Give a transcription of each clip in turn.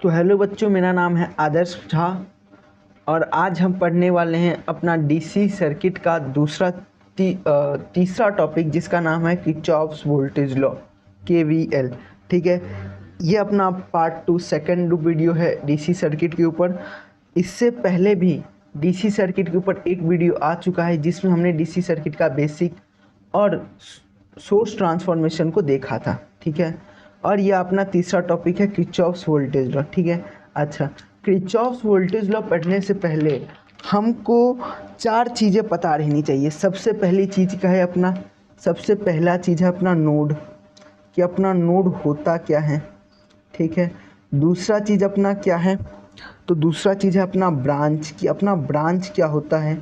तो हेलो बच्चों, मेरा नाम है आदर्श झा और आज हम पढ़ने वाले हैं अपना डीसी सर्किट का तीसरा टॉपिक, जिसका नाम है किरचॉफ्स वोल्टेज लॉ केवीएल। ठीक है, ये अपना पार्ट 2 सेकंड वीडियो है डीसी सर्किट के ऊपर। इससे पहले भी डीसी सर्किट के ऊपर एक वीडियो आ चुका है जिसमें हमने डीसी सर्किट का बेसिक और सोर्स ट्रांसफॉर्मेशन को देखा था। ठीक है, और ये अपना तीसरा टॉपिक है किरचॉफ्स वोल्टेज लॉ। ठीक है, अच्छा, किरचॉफ्स वोल्टेज लॉ पढ़ने से पहले हमको 4 चीज़ें पता रहनी चाहिए। सबसे पहली चीज़ क्या है अपना, सबसे पहला चीज़ है अपना नोड, कि अपना नोड होता क्या है। ठीक है, दूसरा चीज़ अपना क्या है, तो दूसरा चीज़ है अपना ब्रांच, कि अपना ब्रांच क्या होता है।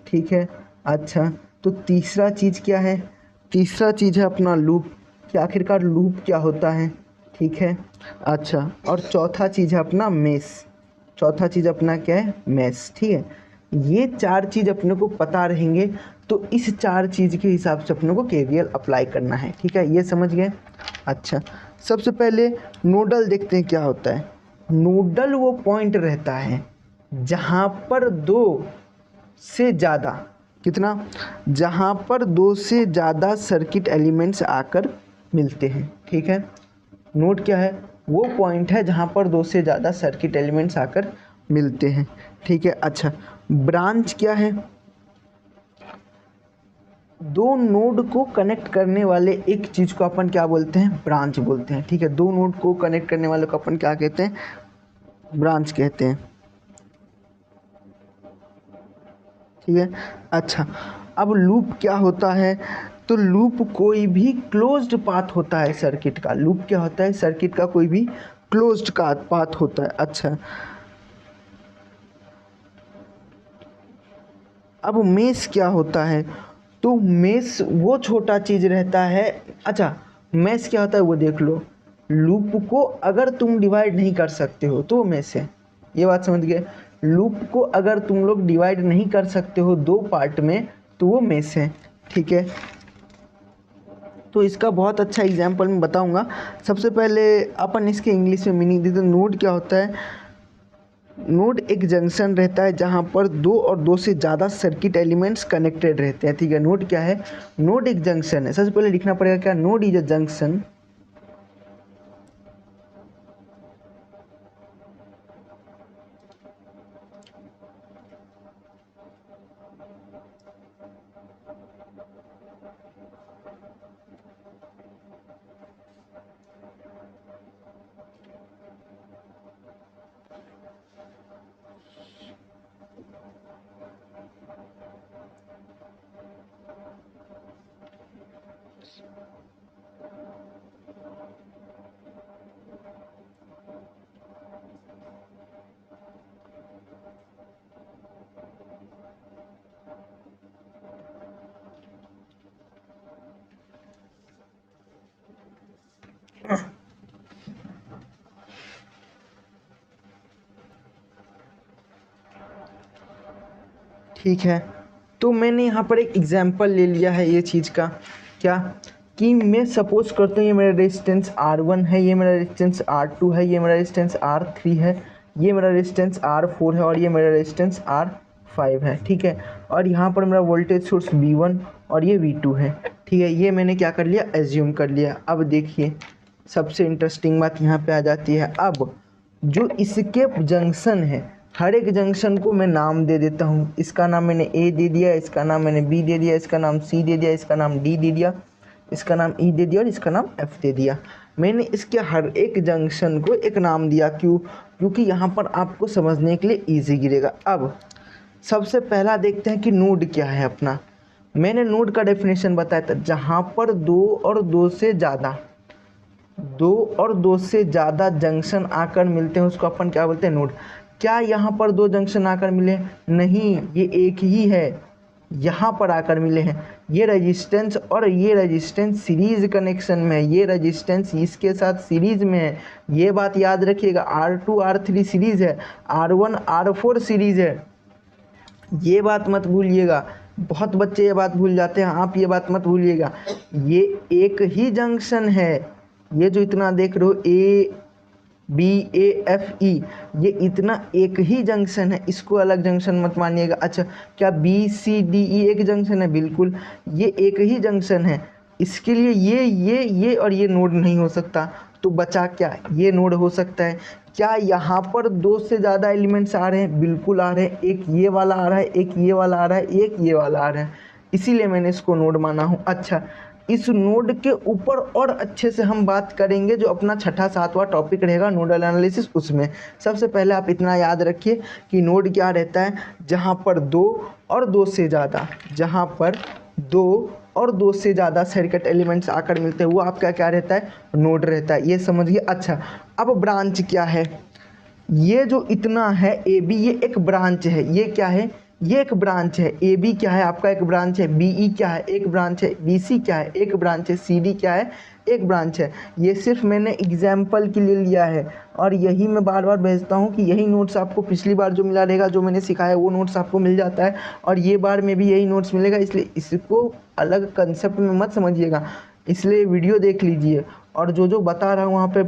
ठीक है, अच्छा, तो तीसरा चीज़ क्या है, तीसरा चीज़ है अपना लूप, कि आखिरकार लूप क्या होता है। ठीक है, अच्छा, और चौथा चीज़ है अपना मेस, चौथा चीज़ अपना क्या है, मेस। ठीक है, ये 4 चीज़ अपने को पता रहेंगे तो इस 4 चीज़ के हिसाब से अपने को केवीएल अप्लाई करना है। ठीक है, ये समझ गए। अच्छा, सबसे पहले नोडल देखते हैं क्या होता है। नोडल वो पॉइंट रहता है जहाँ पर 2 से ज़्यादा, कितना, जहाँ पर 2 से ज़्यादा सर्किट एलिमेंट्स आकर मिलते हैं। ठीक है, नोड क्या है, वो पॉइंट है जहाँ पर 2 से ज़्यादा सर्किट एलिमेंट्स आकर मिलते हैं। ठीक है, अच्छा, ब्रांच क्या है, 2 नोड को कनेक्ट करने वाले एक चीज़ को अपन क्या बोलते हैं, ब्रांच बोलते हैं। ठीक है, 2 नोड को कनेक्ट करने वाले को अपन क्या कहते हैं, ब्रांच कहते हैं। ठीक है, अच्छा, अब लूप क्या होता है, तो लूप कोई भी क्लोज्ड पाथ होता है सर्किट का। लूप क्या होता है, सर्किट का कोई भी क्लोज्ड का पाथ होता है। अच्छा, अब मेस क्या होता है, तो मेस वो छोटा चीज़ रहता है। अच्छा, मेस क्या होता है वो देख लो, लूप को अगर तुम डिवाइड नहीं कर सकते हो तो वो मेस है। ये बात समझ गए, लूप को अगर तुम लोग डिवाइड नहीं कर सकते हो 2 पार्ट में तो वो मेस है। ठीक है, तो इसका बहुत अच्छा एग्जाम्पल मैं बताऊंगा। सबसे पहले अपन इसके इंग्लिश में मीनिंग देते हैं। नोड क्या होता है, नोड एक जंक्शन रहता है जहाँ पर 2 और 2 से ज़्यादा सर्किट एलिमेंट्स कनेक्टेड रहते हैं। ठीक है, नोड क्या है, नोड एक जंक्शन है। सबसे पहले लिखना पड़ेगा क्या, नोड इज अ जंक्शन ठीक है, तो मैंने यहाँ पर एक एग्जाम्पल ले लिया है ये चीज़ का, क्या, कि मैं सपोज करता हूँ ये मेरा रेजिस्टेंस R1 है, ये मेरा रेजिस्टेंस R2 है, ये मेरा रेजिस्टेंस R3 है, ये मेरा रेजिस्टेंस R4 है और ये मेरा रेजिस्टेंस R5 है। ठीक है, और यहाँ पर मेरा वोल्टेज सोर्स V1 और ये V2 है। ठीक है, ये मैंने क्या कर लिया, एज्यूम कर लिया। अब देखिए, सबसे इंटरेस्टिंग बात यहाँ पे आ जाती है। अब जो इसके जंक्शन है, हर एक जंक्शन को मैं नाम दे देता हूँ। इसका नाम मैंने ए दे दिया, इसका नाम मैंने बी दे दिया, इसका नाम सी दे दिया, इसका नाम डी दे दिया, इसका नाम ई दे दिया और इसका नाम एफ दे दिया। मैंने इसके हर एक जंक्शन को एक नाम दिया। क्यों, क्योंकि यहाँ पर आपको समझने के लिए ईजी गिरेगा। अब सबसे पहला देखते हैं कि नोड क्या है अपना। मैंने नोड का डेफिनेशन बताया था, जहाँ पर 2 और 2 से ज़्यादा, 2 और 2 से ज़्यादा जंक्शन आकर मिलते हैं उसको अपन क्या बोलते हैं, नोड। क्या यहाँ पर 2 जंक्शन आकर मिले, नहीं, ये एक ही है, यहाँ पर आकर मिले हैं। ये रेजिस्टेंस और ये रेजिस्टेंस सीरीज कनेक्शन में है, ये रेजिस्टेंस इसके साथ सीरीज में है। ये बात याद रखिएगा, R2 R3 सीरीज है, R1 R4 सीरीज है। ये बात मत भूलिएगा, बहुत बच्चे ये बात भूल जाते हैं, आप ये बात मत भूलिएगा। ये एक ही जंक्शन है, ये जो इतना देख रहे हो A BAFE, ये इतना एक ही जंक्शन है, इसको अलग जंक्शन मत मानिएगा। अच्छा, क्या BCDE एक जंक्शन है? बिल्कुल, ये एक ही जंक्शन है। इसके लिए ये और ये नोड नहीं हो सकता, तो बचा क्या? ये नोड हो सकता है। क्या यहाँ पर दो से ज़्यादा एलिमेंट्स आ रहे हैं? बिल्कुल आ रहे हैं। एक ये वाला आ रहा है, एक ये वाला आ रहा है, एक ये वाला आ रहा है, इसीलिए मैंने इसको नोड माना हूँ। अच्छा, इस नोड के ऊपर और अच्छे से हम बात करेंगे, जो अपना छठा सातवां टॉपिक रहेगा नोडल एनालिसिस, उसमें सबसे पहले आप इतना याद रखिए कि नोड क्या रहता है? जहाँ पर दो और दो से ज़्यादा, जहाँ पर दो और दो से ज़्यादा सर्किट एलिमेंट्स आकर मिलते हैं, वो आपका क्या रहता है? नोड रहता है। ये समझिए। अच्छा, अब ब्रांच क्या है? ये जो इतना है AB, ये एक ब्रांच है। ये क्या है? ये एक ब्रांच है। AB क्या है? आपका एक ब्रांच है। BE क्या है? एक ब्रांच है। BC क्या है? एक ब्रांच है। CD क्या है? एक ब्रांच है। ये सिर्फ मैंने एग्जाम्पल के लिए लिया है, और यही मैं बार बार भेजता हूँ कि यही नोट्स आपको पिछली बार जो मिला रहेगा, जो मैंने सिखाया वो नोट्स आपको मिल जाता है, और ये बार में भी यही नोट्स मिलेगा। इसलिए इसको अलग कंसेप्ट में मत समझिएगा, इसलिए वीडियो देख लीजिए, और जो बता रहा हूँ वहाँ पे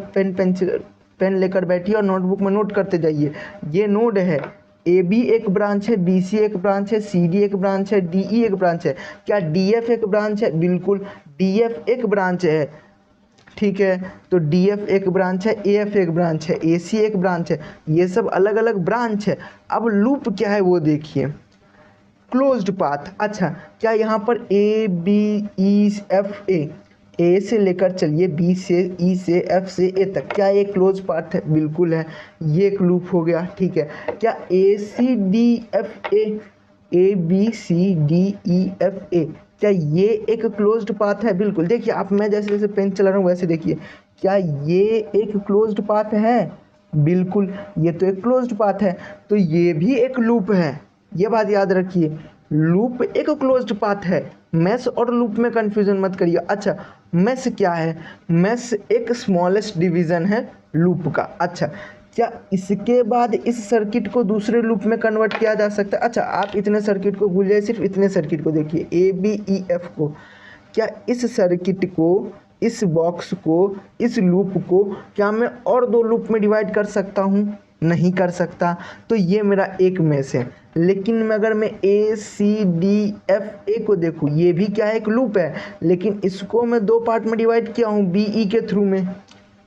पेन लेकर बैठिए और नोटबुक में नोट करते जाइए। ये नोड है। AB एक ब्रांच है, BC एक ब्रांच है, CD एक ब्रांच है, DE एक ब्रांच है। क्या DF एक ब्रांच है? बिल्कुल, DF एक ब्रांच है। ठीक है, तो DF एक ब्रांच है, AF एक ब्रांच है, AC एक ब्रांच है। ये सब अलग अलग ब्रांच है। अब लूप क्या है वो देखिए, क्लोज्ड पाथ। अच्छा, क्या यहाँ पर ABEFA, A से लेकर चलिए B से, E से, F से A तक, क्या ये क्लोज पाथ है? बिल्कुल है। ये एक लूप हो गया। ठीक है, क्या ACDFA, ABCDEFA, क्या ये एक क्लोज्ड पाथ है? बिल्कुल। देखिए आप, मैं जैसे जैसे पेन चला रहा हूँ वैसे देखिए, क्या ये एक क्लोज्ड पाथ है? बिल्कुल, ये तो एक क्लोज्ड पाथ है। तो ये भी एक लूप है, ये बात याद रखिए। लूप एक क्लोज्ड पाथ है, मेश और लूप में कंफ्यूजन मत करिए। अच्छा, मेश क्या है? मेश एक स्मॉलेस्ट डिवीजन है लूप का। अच्छा, क्या इसके बाद इस सर्किट को दूसरे लूप में कन्वर्ट किया जा सकता है? अच्छा, आप इतने सर्किट को भूल जाइए, सिर्फ इतने सर्किट को देखिए, ABEF को। क्या इस सर्किट को, इस बॉक्स को, इस लूप को क्या मैं और दो लूप में डिवाइड कर सकता हूँ? नहीं कर सकता। तो ये मेरा एक मेश है। लेकिन अगर मैं ACDFA को देखूँ, ये भी क्या है? एक लूप है, लेकिन इसको मैं दो पार्ट में डिवाइड किया हूँ, BE के थ्रू में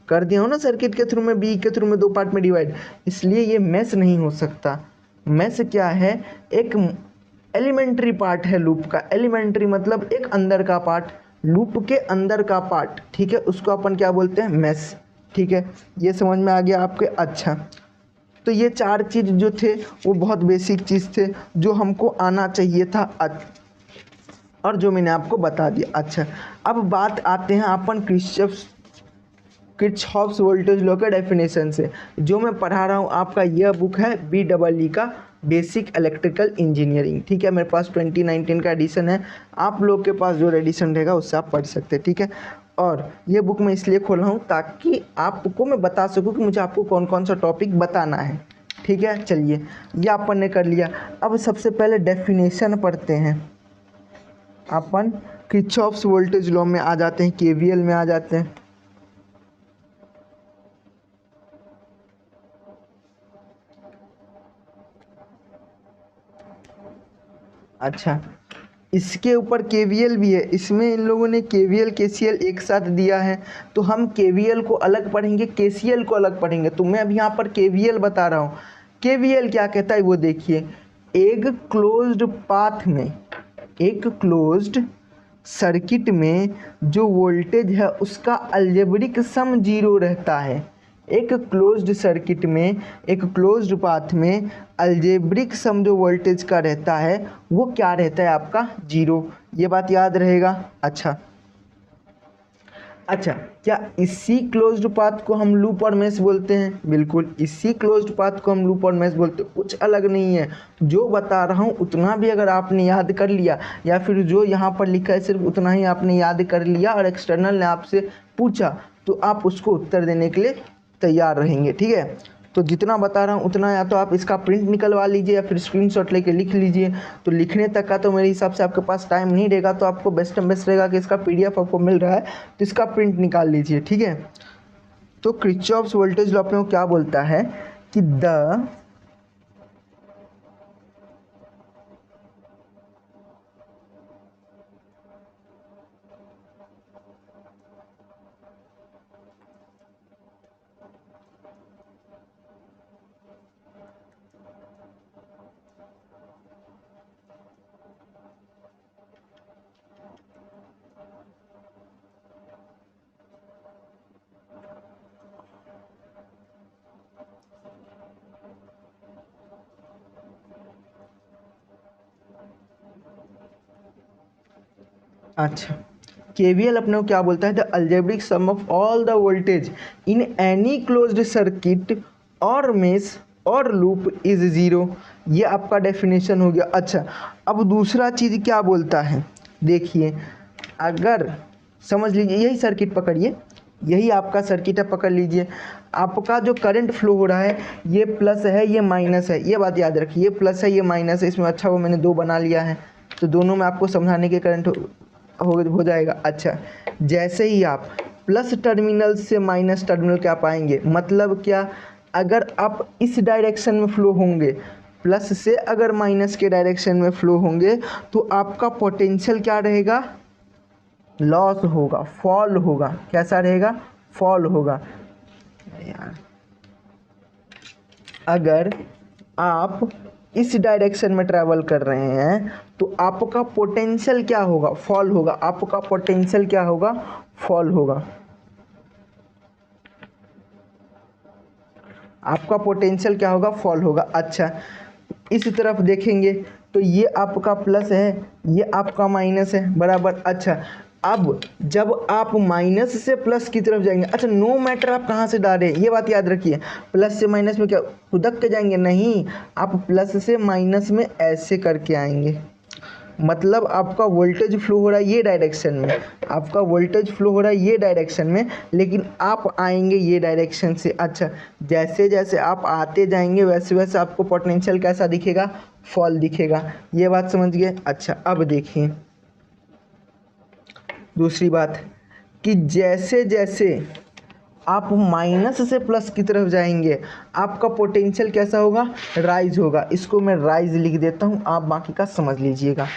कर दिया हूँ ना, सर्किट के थ्रू में, BE के थ्रू में दो पार्ट में डिवाइड, इसलिए ये मेश नहीं हो सकता। मेश क्या है? एक एलिमेंट्री पार्ट है लूप का। एलिमेंट्री मतलब एक अंदर का पार्ट, लूप के अंदर का पार्ट। ठीक है, उसको अपन क्या बोलते हैं? मेश। ठीक है, ये समझ में आ गया आपके? अच्छा, तो ये चार चीज़ जो थे वो बहुत बेसिक चीज़ थे, जो हमको आना चाहिए था, और जो मैंने आपको बता दिया। अच्छा, अब बात आते हैं अपन किरचॉफ्स वोल्टेज लॉ के डेफिनेशन से। जो मैं पढ़ा रहा हूँ आपका यह बुक है BEE का बेसिक इलेक्ट्रिकल इंजीनियरिंग। ठीक है, मेरे पास 2019 का एडिशन है, आप लोग के पास जो एडिशन रहेगा उससे आप पढ़ सकते हैं। ठीक है, और ये बुक मैं इसलिए खोला हूँ ताकि आपको मैं बता सकूँ कि मुझे आपको कौन कौन सा टॉपिक बताना है। ठीक है, चलिए, ये अपन ने कर लिया। अब सबसे पहले डेफिनेशन पढ़ते हैं। अपन किरचॉफ्स वोल्टेज लॉ में आ जाते हैं, KVL में आ जाते हैं। अच्छा, इसके ऊपर KVL भी है, इसमें इन लोगों ने KVL KCL एक साथ दिया है, तो हम KVL को अलग पढ़ेंगे, KCL को अलग पढ़ेंगे। तो मैं अब यहाँ पर KVL बता रहा हूँ। KVL क्या कहता है वो देखिए, एक क्लोज्ड पाथ में, एक क्लोज्ड सर्किट में जो वोल्टेज है उसका अलजेब्रिक सम 0 रहता है। एक क्लोज्ड सर्किट में, एक क्लोज्ड पाथ में अलजेब्रिक सम जो वोल्टेज का रहता है वो क्या रहता है? आपका 0। ये बात याद रहेगा। अच्छा, क्या इसी क्लोज्ड पाथ को हम लूप और मेश बोलते हैं? बिल्कुल, इसी क्लोज्ड पाथ को हम लूप और मेश बोलते हैं, कुछ अलग नहीं है। जो बता रहा हूँ उतना भी अगर आपने याद कर लिया, या फिर जो यहाँ पर लिखा है सिर्फ उतना ही आपने याद कर लिया, और एक्सटर्नल ने आपसे पूछा तो आप उसको उत्तर देने के लिए तैयार रहेंगे। ठीक है, तो जितना बता रहा हूँ उतना, या तो आप इसका प्रिंट निकलवा लीजिए या फिर स्क्रीनशॉट लेके लिख लीजिए। तो लिखने तक का तो मेरे हिसाब से आपके पास टाइम नहीं रहेगा, तो आपको बेस्ट रहेगा कि इसका PDF आपको मिल रहा है तो इसका प्रिंट निकाल लीजिए। ठीक है, तो किरचॉफ्स वोल्टेज लॉ अपने को क्या बोलता है कि द अच्छा, केवीएल अपने को क्या बोलता है, the algebraic sum of all the voltage in any closed circuit और मेश और लूप इज ज़ीरो। ये आपका डेफिनेशन हो गया। अच्छा, अब दूसरा चीज़ क्या बोलता है, देखिए, अगर समझ लीजिए यही सर्किट पकड़िए, यही आपका सर्किट है, पकड़ लीजिए। आपका जो करंट फ्लो हो रहा है ये प्लस है, ये माइनस है, ये बात याद रखिए, ये प्लस है, ये माइनस है। इसमें अच्छा वो मैंने दो बना लिया है, तो दोनों में आपको समझाने के करंट हो जाएगा। अच्छा, जैसे ही आप प्लस टर्मिनल से माइनस टर्मिनल क्या पाएंगे, मतलब क्या, अगर आप इस डायरेक्शन में फ्लो होंगे, प्लस से अगर माइनस के डायरेक्शन में फ्लो होंगे, तो आपका पोटेंशियल क्या रहेगा, लॉस होगा, फॉल होगा। कैसा रहेगा, फॉल होगा। यार, अगर आप इस डायरेक्शन में ट्रैवल कर रहे हैं तो आपका पोटेंशियल क्या होगा, फॉल होगा। आपका पोटेंशियल क्या होगा, फॉल होगा। आपका पोटेंशियल क्या होगा, फॉल होगा। अच्छा, इस तरफ देखेंगे तो ये आपका प्लस है, ये आपका माइनस है, बराबर। अच्छा, अब जब आप माइनस से प्लस की तरफ जाएंगे, अच्छा, नो मैटर आप कहाँ से डाल रहे हैं, ये बात याद रखिए। प्लस से माइनस में क्या खुदक के जाएंगे, नहीं, आप प्लस से माइनस में ऐसे करके आएंगे। मतलब आपका वोल्टेज फ्लो हो रहा है ये डायरेक्शन में, आपका वोल्टेज फ्लो हो रहा है ये डायरेक्शन में, लेकिन आप आएंगे ये डायरेक्शन से। अच्छा, जैसे जैसे आप आते जाएंगे वैसे वैसे आपको पोटेंशियल कैसा दिखेगा, फॉल दिखेगा। ये बात समझ गए। अच्छा, अब देखिए दूसरी बात कि जैसे जैसे आप माइनस से प्लस की तरफ जाएंगे आपका पोटेंशियल कैसा होगा, राइज होगा। इसको मैं राइज लिख देता हूँ, आप बाकी का समझ लीजिएगा।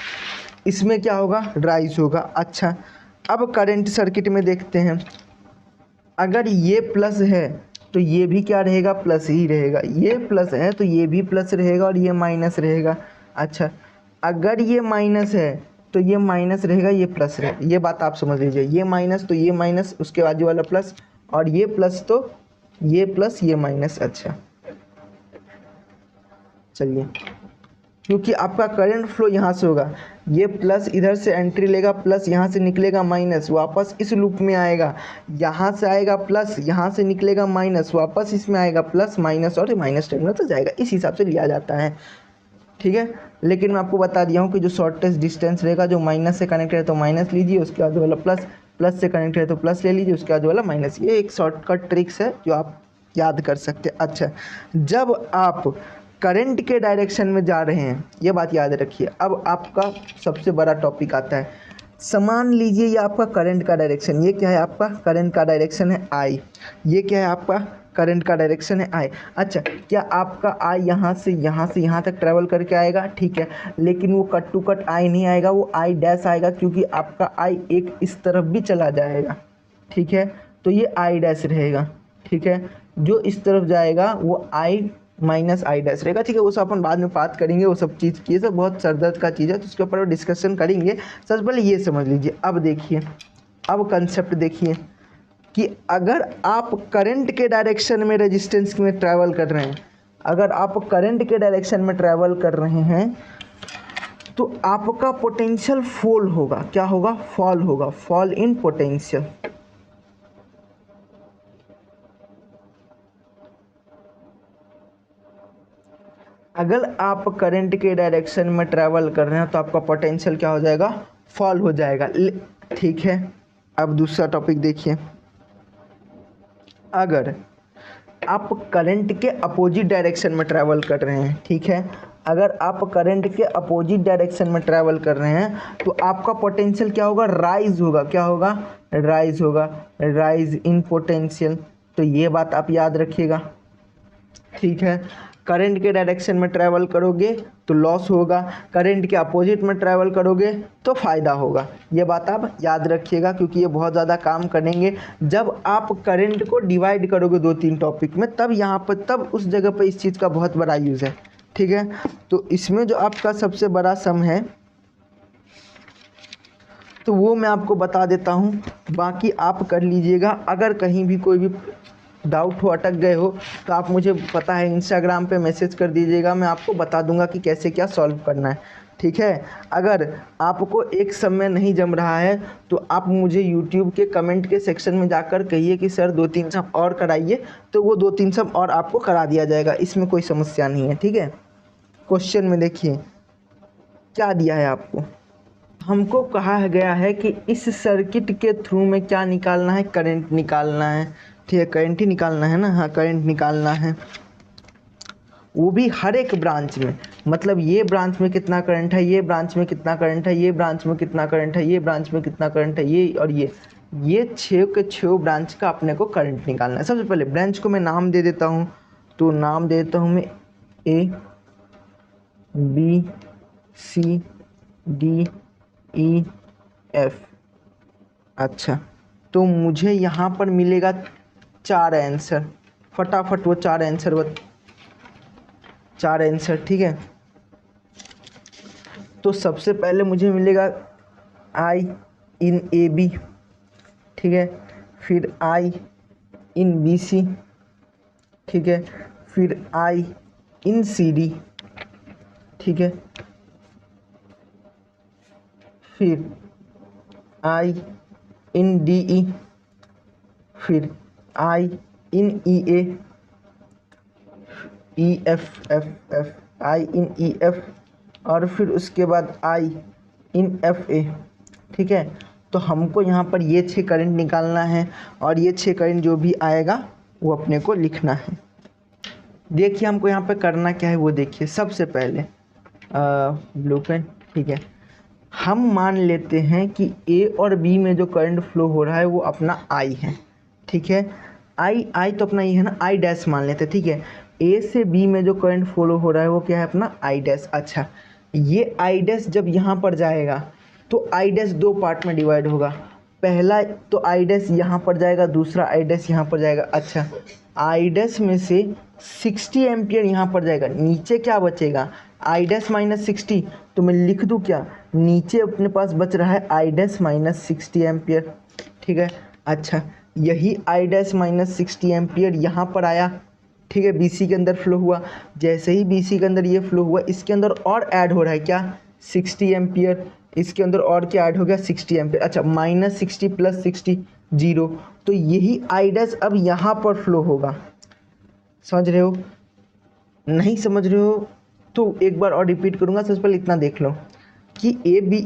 इसमें क्या होगा, राइज होगा। अच्छा, अब करंट सर्किट में देखते हैं, अगर ये प्लस है तो ये भी क्या रहेगा, प्लस ही रहेगा। ये प्लस है तो ये भी प्लस रहेगा और ये माइनस रहेगा। अच्छा, अगर ये माइनस है तो ये माइनस रहेगा, ये प्लस रहेगा। ये बात आप समझ लीजिए, ये माइनस तो ये माइनस, उसके बाजू वाला प्लस, और ये प्लस तो ये प्लस, ये माइनस। अच्छा, चलिए, क्योंकि आपका करंट फ्लो यहाँ से होगा, ये प्लस इधर से एंट्री लेगा, प्लस यहाँ से निकलेगा माइनस, वापस इस लूप में आएगा, यहाँ से आएगा प्लस, यहाँ से निकलेगा माइनस, वापस इसमें आएगा प्लस माइनस, और माइनस टर्मिनल तक जाएगा। इस हिसाब से लिया जाता है, ठीक है। लेकिन मैं आपको बता दिया हूँ कि जो शॉर्टेस्ट डिस्टेंस रहेगा, जो माइनस से कनेक्ट है तो माइनस लीजिए, उसके बाद वाला प्लस, प्लस से कनेक्ट है तो प्लस ले लीजिए, उसके बाद वाला माइनस। ये एक शॉर्टकट ट्रिक्स है जो आप याद कर सकते हैं। अच्छा, जब आप करंट के डायरेक्शन में जा रहे हैं, ये बात याद रखिए। अब आपका सबसे बड़ा टॉपिक आता है, समान लीजिए, ये आपका करंट का डायरेक्शन, ये क्या है, आपका करंट का डायरेक्शन है आई, ये क्या है, आपका करंट का डायरेक्शन है आई। अच्छा, क्या आपका आई यहाँ से यहाँ तक ट्रैवल करके आएगा, ठीक है, लेकिन वो कट टू कट आई नहीं आएगा, वो आई डैश आएगा, क्योंकि आपका आई एक इस तरफ भी चला जाएगा, ठीक है, तो ये आई डैश रहेगा, ठीक है। जो इस तरफ जाएगा वो आई माइनस आई डैश रहेगा, ठीक है। वो सब अपन बाद में बात करेंगे, वो सब चीज़ की, ये सब बहुत सरदर्द का चीज़ है, तो उसके ऊपर डिस्कशन करेंगे। सबसे पहले ये समझ लीजिए। अब देखिए, अब कंसेप्ट देखिए कि अगर आप करंट के डायरेक्शन में रेजिस्टेंस में ट्रैवल कर रहे हैं, अगर आप करंट के डायरेक्शन में ट्रैवल कर रहे हैं तो आपका पोटेंशियल फॉल होगा। क्या होगा, फॉल होगा, फॉल इन पोटेंशियल। अगर आप करंट के डायरेक्शन में ट्रैवल कर रहे हैं तो आपका पोटेंशियल क्या हो जाएगा, फॉल हो जाएगा, ठीक है। अब दूसरा टॉपिक देखिए, अगर आप करंट के अपोजिट डायरेक्शन में ट्रैवल कर रहे हैं, ठीक है, अगर आप करंट के अपोजिट डायरेक्शन में ट्रैवल कर रहे हैं तो आपका पोटेंशियल क्या होगा, राइज होगा। क्या होगा, राइज होगा, राइज इन पोटेंशियल। तो ये बात आप याद रखिएगा, ठीक है। करंट के डायरेक्शन में ट्रैवल करोगे तो लॉस होगा, करंट के अपोजिट में ट्रैवल करोगे तो फ़ायदा होगा। ये बात आप याद रखिएगा, क्योंकि ये बहुत ज़्यादा काम करेंगे जब आप करंट को डिवाइड करोगे 2-3 टॉपिक में, तब यहाँ पर तब उस जगह पर इस चीज़ का बहुत बड़ा यूज़ है, ठीक है। तो इसमें जो आपका सबसे बड़ा सम है तो वो मैं आपको बता देता हूँ, बाकी आप कर लीजिएगा। अगर कहीं भी कोई भी डाउट हो, अटक गए हो, तो आप मुझे पता है इंस्टाग्राम पे मैसेज कर दीजिएगा, मैं आपको बता दूंगा कि कैसे क्या सॉल्व करना है, ठीक है। अगर आपको एक समय नहीं जम रहा है तो आप मुझे यूट्यूब के कमेंट के सेक्शन में जाकर कहिए कि सर 2-3 सम और कराइए, तो वो 2-3 सम और आपको करा दिया जाएगा, इसमें कोई समस्या नहीं है, ठीक है। क्वेश्चन में देखिए क्या दिया है आपको, हमको कहा गया है कि इस सर्किट के थ्रू में क्या निकालना है, करंट निकालना है, ठीक है। करंट ही निकालना है ना, हाँ करंट निकालना है, वो भी हर एक ब्रांच में, मतलब ये ब्रांच में कितना करंट है, ये ब्रांच में कितना करंट है, ये ब्रांच में कितना करंट है, ये ब्रांच में कितना करंट है, ये और ये 6 के 6 ब्रांच का अपने को करंट निकालना है। सबसे पहले ब्रांच को मैं नाम दे देता हूँ, तो नाम दे देता हूँ मैं A B C D E F। अच्छा, तो मुझे यहाँ पर मिलेगा 4 आंसर, फटाफट वो 4 आंसर, ठीक है। तो सबसे पहले मुझे मिलेगा I इन AB, ठीक है, फिर I इन BC, ठीक है, फिर I इन CD, ठीक है, फिर I इन DE, फिर I in EA, I in EF, और फिर उसके बाद I इन FA, ठीक है। तो हमको यहाँ पर ये 6 करंट निकालना है, और ये 6 करंट जो भी आएगा वो अपने को लिखना है। देखिए हमको यहाँ पे करना क्या है वो देखिए। सबसे पहले ब्लू पेन, ठीक है, हम मान लेते हैं कि A और B में जो करंट फ्लो हो रहा है वो अपना I है, ठीक है। I तो अपना ये है ना, I डैश मान लेते हैं, ठीक है। A से B में जो करंट फ्लो हो रहा है वो क्या है, अपना I डैश। अच्छा, ये I डैश जब यहाँ पर जाएगा तो I डैश 2 पार्ट में डिवाइड होगा, पहला तो I डैश यहाँ पर जाएगा, दूसरा I डैश यहाँ पर जाएगा। अच्छा, I डैश में से 60 एम्पियर यहाँ पर जाएगा, नीचे क्या बचेगा, I डैश माइनस 60, तो मैं लिख दूँ क्या, नीचे अपने पास बच रहा है I डैश माइनस 60 एम्पियर, ठीक है। अच्छा, यही I डैश माइनस 60 एम्पियर यहाँ पर आया, ठीक है, BC के अंदर फ्लो हुआ। जैसे ही BC के अंदर ये फ्लो हुआ, इसके अंदर और ऐड हो रहा है क्या, 60 एम्पियर, इसके अंदर और क्या ऐड हो गया, 60 एम्पियर। अच्छा, माइनस 60 प्लस 60 0, तो यही I डैश अब यहाँ पर फ्लो होगा। समझ रहे हो, नहीं समझ रहे हो तो एक बार और रिपीट करूँगा। सबसे पहले इतना देख लो कि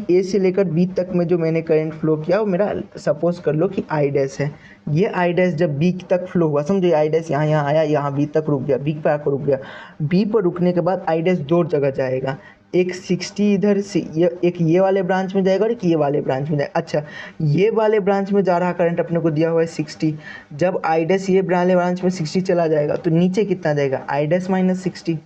A से लेकर B तक में जो मैंने करंट फ्लो किया वो मेरा, सपोज कर लो कि I डैश है। ये I डैश जब B तक फ्लो हुआ, समझो I डैश यहाँ आया, यहाँ B तक रुक गया, B पर आकर रुक गया। B पर रुकने के बाद I डैश 2 जगह जाएगा, एक 60 इधर से, एक ये वाले ब्रांच में जाएगा और एक ये वाले ब्रांच में जाएगा। अच्छा, ये वाले ब्रांच में जा रहा करंट अपने को दिया हुआ है 60, जब I डैश ये वाले ब्रांच में 60 चला जाएगा तो नीचे कितना जाएगा, I डैश माइनस 60,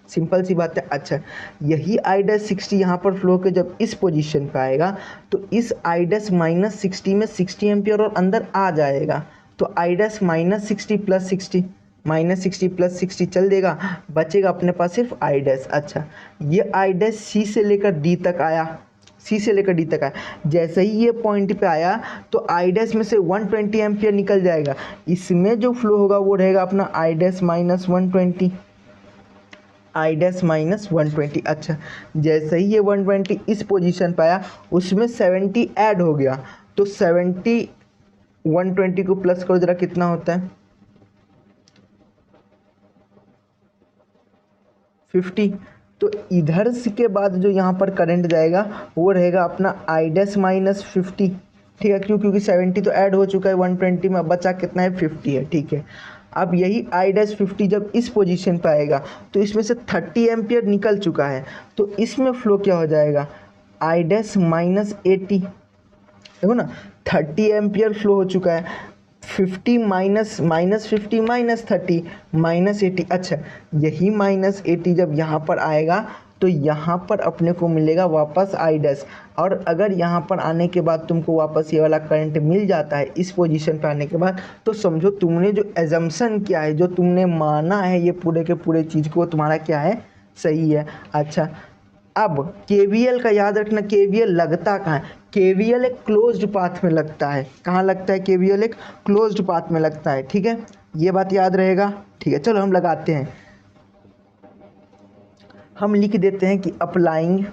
सिंपल सी बात है। अच्छा, यही I डैश 60 यहाँ पर फ्लो के जब इस पोजीशन पे आएगा तो इस I डैश माइनस 60 में 60 एम्पियर और अंदर आ जाएगा, तो I dash minus 60 plus 60, minus 60 plus 60 चल देगा, बचेगा अपने पास सिर्फ I डैश। अच्छा, ये I डैश C से लेकर D तक आया, C से लेकर D तक आया, जैसे ही ये पॉइंट पे आया तो I डैश में से 120 एम्पियर निकल जाएगा, इसमें जो फ्लो होगा वो रहेगा अपना I dash minus 120, I dash minus 120। अच्छा, जैसे ही ये 120 इस पोजीशन पे आया उसमें 70 ऐड हो गया, तो 70 120 को प्लस करो जरा कितना होता है, 50। तो इधर से के बाद जो यहाँ पर करंट जाएगा वो रहेगा अपना I डैश माइनस 50, ठीक है, क्योंकि 70 तो ऐड हो चुका है 120 में, बचा कितना है, 50 है, ठीक है। अब यही I डैश 50 जब इस पोजीशन पे आएगा तो इसमें से 30 एम्पियर निकल चुका है, तो इसमें फ्लो क्या हो जाएगा, I डैश माइनस 80, देखो ना 30 एम्पियर फ्लो हो चुका है, 50 -50 -30 -80। अच्छा, यही -80 जब यहाँ पर आएगा तो यहाँ पर अपने को मिलेगा वापस आई डैश। और अगर यहाँ पर आने के बाद तुमको वापस ये वाला करंट मिल जाता है इस पोजीशन पर आने के बाद, तो समझो तुमने जो एजम्पशन किया है, जो तुमने माना है ये पूरे के पूरे चीज़ को, तुम्हारा क्या है, सही है। अच्छा, अब केवीएल का याद रखना, केवीएल लगता कहाँ है? केवीएल एक क्लोज्ड पाथ में लगता है। कहाँ लगता है? केवीएल एक क्लोज्ड पाथ में लगता है। ठीक है, ये बात याद रहेगा। ठीक है, चलो हम लगाते हैं। हम लिख देते हैं कि अप्लाइंग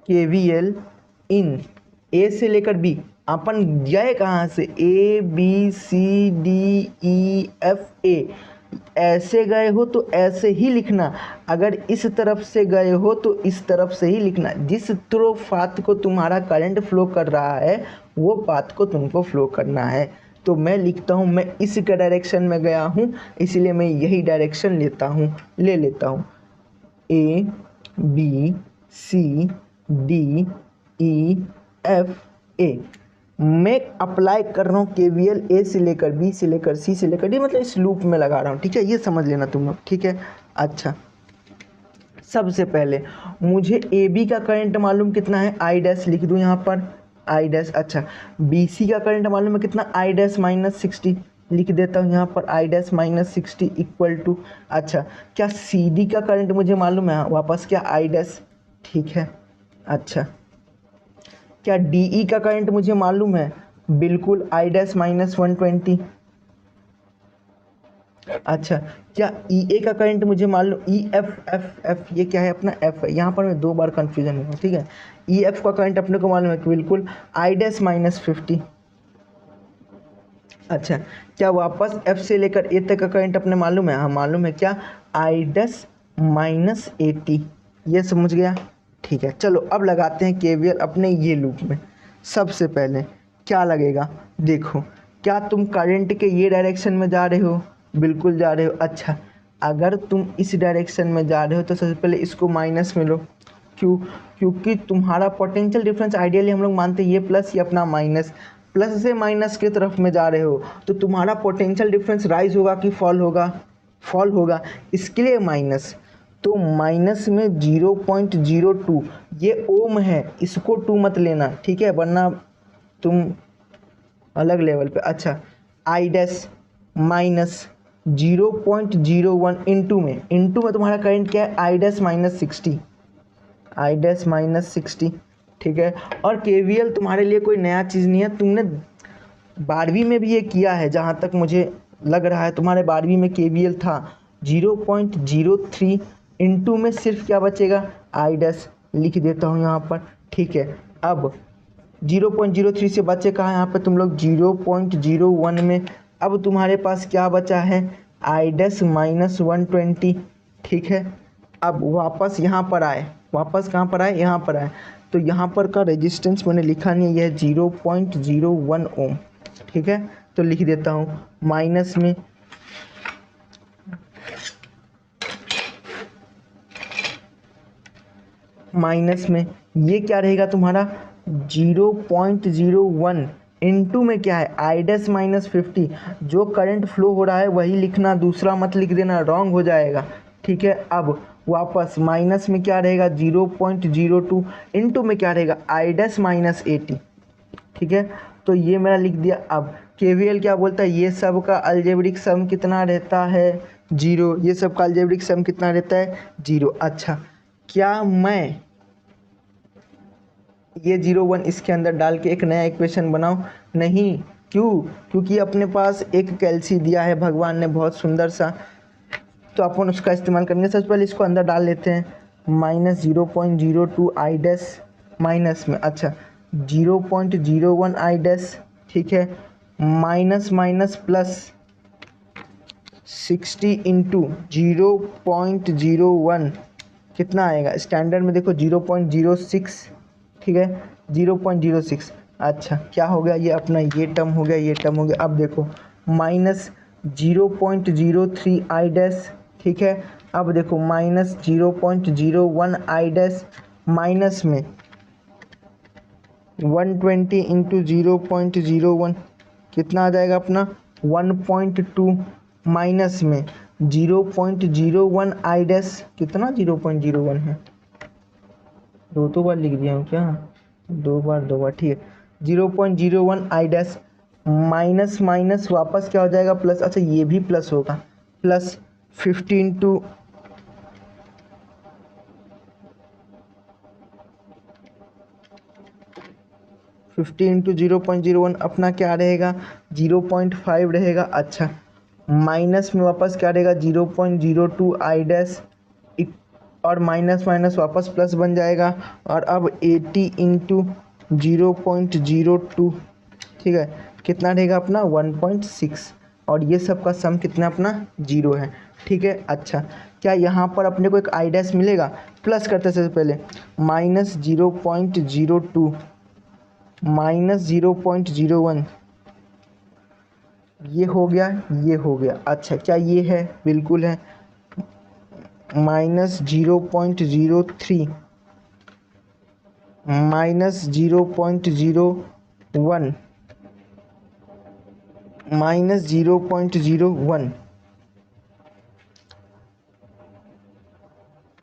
केवीएल इन ए से लेकर बी। अपन गए कहाँ से? A B C D E F A. ऐसे गए हो तो ऐसे ही लिखना, अगर इस तरफ से गए हो तो इस तरफ से ही लिखना। जिस पाथ को तुम्हारा करंट फ्लो कर रहा है वो पाथ को तुमको फ्लो करना है। तो मैं लिखता हूँ, मैं इस डायरेक्शन में गया हूँ इसलिए मैं यही डायरेक्शन ले लेता हूँ। A B C D E F A. मैं अप्लाई कर रहा हूँ केवीएल ए से लेकर बी से लेकर सी से लेकर डी, मतलब इस लूप में लगा रहा हूँ। ठीक है, ये समझ लेना तुम लोग। ठीक है, अच्छा, सबसे पहले मुझे ए बी का करंट मालूम कितना है, आई डैश लिख दूँ यहाँ पर, आई डैश। अच्छा, बी सी का करंट मालूम है कितना, आई डैश -60 लिख देता हूँ यहाँ पर, आई डैश -60 इक्वल टू। अच्छा, क्या सी डी का करंट मुझे मालूम है, वापस क्या, आई डैश। ठीक है, अच्छा, क्या डी ई का करंट मुझे मालूम है, बिल्कुल, आई डैश -120। अच्छा, क्या ई ए का करंट मुझे मालूम, ई एफ, ये क्या है अपना, एफ है। यहाँ पर मैं 2 बार कन्फ्यूजन हुआ। ठीक है, ई एफ का करंट अपने को मालूम है कि बिल्कुल आई डैश -50। अच्छा, क्या वापस एफ से लेकर ए तक का करंट अपने मालूम है, हाँ मालूम है, क्या, आई डैश -80। ये समझ गया। ठीक है, चलो अब लगाते हैं केवीएल अपने ये लूप में। सबसे पहले क्या लगेगा, देखो, क्या तुम करंट के ये डायरेक्शन में जा रहे हो, बिल्कुल जा रहे हो। अच्छा, अगर तुम इस डायरेक्शन में जा रहे हो तो सबसे पहले इसको माइनस में लो। क्यों? क्योंकि तुम्हारा पोटेंशियल डिफरेंस आइडियली हम लोग मानते हैं ये प्लस, ये अपना माइनस, प्लस से माइनस की तरफ में जा रहे हो तो तुम्हारा पोटेंशियल डिफरेंस राइज होगा कि फॉल होगा, फॉल होगा, इसके लिए माइनस। तो माइनस में 0.02 ये ओम है, इसको 2 मत लेना, ठीक है, वरना तुम अलग लेवल पे। अच्छा, आई डैश माइनस 0.01 इंटू में तुम्हारा करंट क्या है, आई डैश -60, आई डैश -60। ठीक है, और केवीएल तुम्हारे लिए कोई नया चीज़ नहीं है, तुमने 12वीं में भी ये किया है, जहाँ तक मुझे लग रहा है तुम्हारे 12वीं में केवीएल था। 0.03 इंटू में सिर्फ क्या बचेगा, आई डैश लिख देता हूँ यहाँ पर। ठीक है, अब 0.03 से बचे कहाँ, यहाँ पर तुम लोग 0.01 में। अब तुम्हारे पास क्या बचा है, आई डैश -120। ठीक है, अब वापस यहाँ पर आए, वापस कहाँ पर आए, यहाँ पर आए, तो यहाँ पर का रेजिस्टेंस मैंने लिखा नहीं है, यह 0.01 ओम। ठीक है, तो लिख देता हूँ माइनस में ये क्या रहेगा तुम्हारा 0.01 इंटू में क्या है, आई डैश -50। जो करंट फ्लो हो रहा है वही लिखना, दूसरा मत लिख देना, रॉन्ग हो जाएगा। ठीक है, अब वापस माइनस में क्या रहेगा 0.02 इंटू में क्या रहेगा, आई डैश -80। ठीक है, तो ये मेरा लिख दिया। अब केवीएल क्या बोलता है, ये सब का अलजेब्रिक सम कितना रहता है, 0। ये सब का अलजेब्रिक सम कितना रहता है, 0। अच्छा, क्या मैं ये 0 1 इसके अंदर डाल के एक नया इक्वेशन बनाऊं, नहीं। क्यों? क्योंकि अपने पास एक कैल्सी दिया है भगवान ने बहुत सुंदर सा, तो अपन उसका इस्तेमाल करेंगे। सबसे पहले इसको अंदर डाल लेते हैं, -0.02 आई डैश माइनस में, अच्छा 0.01 आई डैश। ठीक है, माइनस माइनस प्लस 60 इंटू 0.01 कितना आएगा, स्टैंडर्ड में देखो 0.06। ठीक है, 0.06। अच्छा, क्या हो गया, ये अपना ये टर्म हो गया, ये टर्म हो गया। अब देखो -0.03 आई डैश। ठीक है, अब देखो -0.01 आई डैश माइनस में 120 इंटू 0.01 कितना आ जाएगा अपना 1.2 माइनस में 0.01 आई डैश कितना 0.01 है, दो बार लिख दिया हूँ क्या, दो बार ठीक है 0.01 आई डैश माइनस माइनस वापस क्या हो जाएगा प्लस, अच्छा ये भी प्लस होगा, प्लस 15 टू 0.01 अपना क्या रहेगा 0.5 रहेगा। अच्छा माइनस में वापस क्या रहेगा 0.02 आई डैश और माइनस माइनस वापस प्लस बन जाएगा। और अब 80 इंटू 0.02 ठीक है कितना रहेगा अपना 1.6 और ये सब का सम कितना अपना 0 है। ठीक है अच्छा क्या यहाँ पर अपने को एक आई डैश मिलेगा, प्लस करते से पहले माइनस 0.02 माइनस 0.01 ये हो गया ये हो गया। अच्छा क्या ये है, बिल्कुल है, माइनस 0.03 माइनस 0.01 माइनस 0.01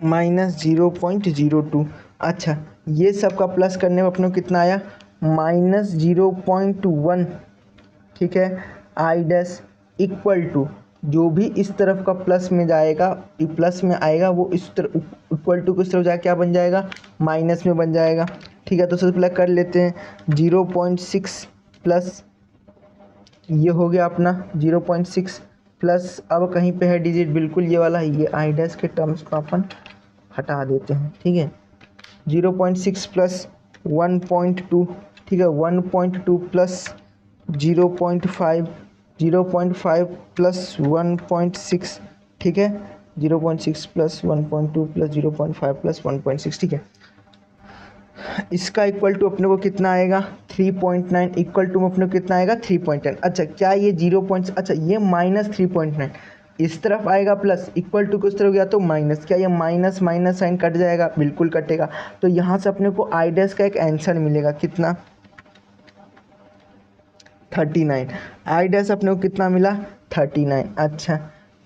माइनस 0.02। अच्छा ये सब का प्लस करने में अपने को कितना आया माइनस 0.1 ठीक है आई डैश इक्वल टू जो भी इस तरफ का प्लस में जाएगा प्लस में आएगा वो इस तरफ इक्वल टू किस तरफ जाके क्या बन जाएगा माइनस में बन जाएगा। ठीक है तो सबसे पहले कर लेते हैं 0.6 प्लस ये हो गया अपना 0.6 प्लस अब कहीं पे है डिजिट बिल्कुल ये वाला ये आई डैश के टर्म्स को अपन हटा देते हैं। ठीक है 0.6 प्लस 1.2 ठीक है 1.2 प्लस 0.5 0.5 प्लस 1.6 ठीक है 0.6 प्लस 1.2 प्लस 0.5 प्लस 1.6 ठीक है इसका इक्वल टू अपने को कितना आएगा 3.9 इक्वल टू अपने को कितना आएगा 3.10। अच्छा क्या ये 0. अच्छा ये माइनस 3.9 इस तरफ आएगा प्लस इक्वल टू किस तरफ गया तो माइनस, क्या ये माइनस माइनस साइन कट जाएगा, बिल्कुल कटेगा। तो यहाँ से अपने को आई डैश का एक आंसर मिलेगा कितना 39 आई डैश अपने को कितना मिला 39। अच्छा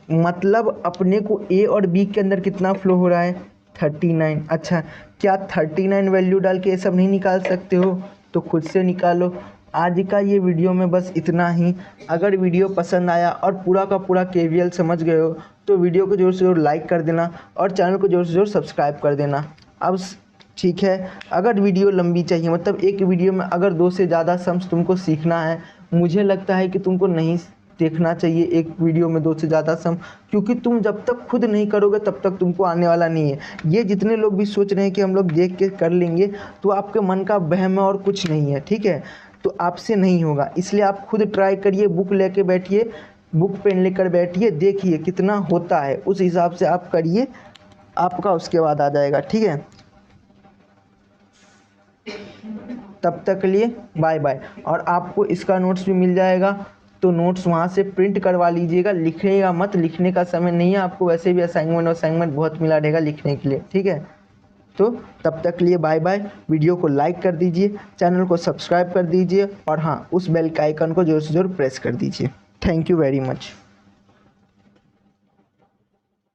मतलब अपने को ए और बी के अंदर कितना फ्लो हो रहा है 39। अच्छा क्या 39 वैल्यू डाल के ये सब नहीं निकाल सकते हो तो खुद से निकालो। आज का ये वीडियो में बस इतना ही। अगर वीडियो पसंद आया और पूरा का पूरा केवीएल समझ गए हो तो वीडियो को ज़ोर से ज़ोर लाइक कर देना और चैनल को ज़ोर से ज़ोर सब्सक्राइब कर देना। अब ठीक है अगर वीडियो लंबी चाहिए मतलब एक वीडियो में अगर 2 से ज़्यादा सम्स तुमको सीखना है, मुझे लगता है कि तुमको नहीं देखना चाहिए एक वीडियो में 2 से ज़्यादा सम, क्योंकि तुम जब तक खुद नहीं करोगे तब तक तुमको आने वाला नहीं है। ये जितने लोग भी सोच रहे हैं कि हम लोग देख के कर लेंगे तो आपके मन का वहम है और कुछ नहीं है। ठीक है तो आपसे नहीं होगा, इसलिए आप खुद ट्राई करिए, बुक लेके बैठिए, बुक पेन लेकर बैठिए, देखिए कितना होता है उस हिसाब से आप करिए, आपका उसके बाद आ जाएगा। ठीक है तब तक के लिए बाय बाय। और आपको इसका नोट्स भी मिल जाएगा तो नोट्स वहाँ से प्रिंट करवा लीजिएगा, लिखिएगा मत, लिखने का समय नहीं है आपको, वैसे भी असाइनमेंट बहुत मिला रहेगा लिखने के लिए। ठीक है तो तब तक के लिए बाय बाय। वीडियो को लाइक कर दीजिए, चैनल को सब्सक्राइब कर दीजिए और हाँ उस बेल के आइकन को जोर से जोर प्रेस कर दीजिए। Thank you very much.